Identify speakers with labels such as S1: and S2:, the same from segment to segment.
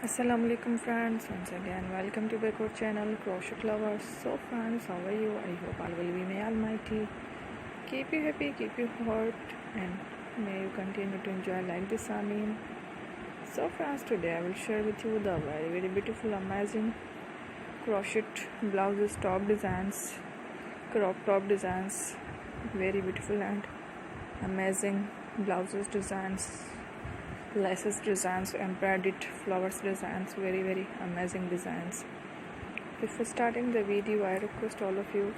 S1: Assalamualaikum friends, once again welcome to our channel Crochet Lovers. So friends, how are you? I hope all will be may almighty keep you happy, keep you hot, and may you continue to enjoy like this. So friends, today I will share with you the very beautiful amazing crochet blouses, top designs, crop top designs, very beautiful and amazing blouses designs, laces designs, embroidered flowers designs, very amazing designs. Before starting the video, I request all of you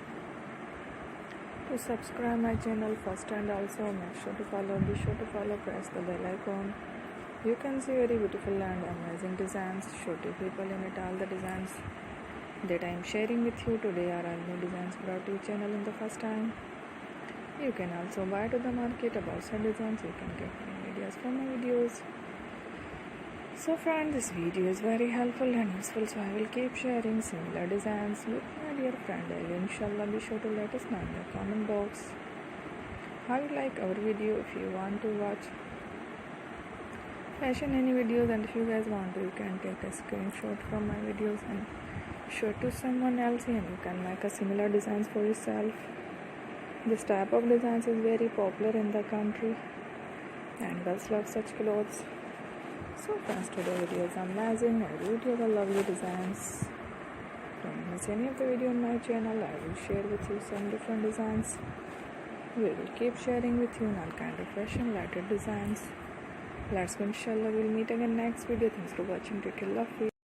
S1: to subscribe my channel first, and also be sure to follow, press the bell icon. You can see very beautiful and amazing designs. Show to people in it all the designs that I am sharing with you today are all new designs brought to your channel in the first time. You can also buy to the market about some designs. You can get new ideas from my videos. So friends, this video is very helpful and useful, so I will keep sharing similar designs with my dear friend Ali. Inshallah, be sure to let us know in the comment box how you like our video. If you want to watch fashion any videos, and if you guys want to, you can take a screenshot from my videos and show it to someone else, and you can make a similar designs for yourself. This type of designs is very popular in the country and girls love such clothes. So friends, today's video is amazing. Every video has lovely designs. Don't miss any of the video on my channel. I will share with you some different designs. We will keep sharing with you all kind of fashion related designs. Let's go, inshallah we'll meet again next video. Thanks for watching. Take care. Love you.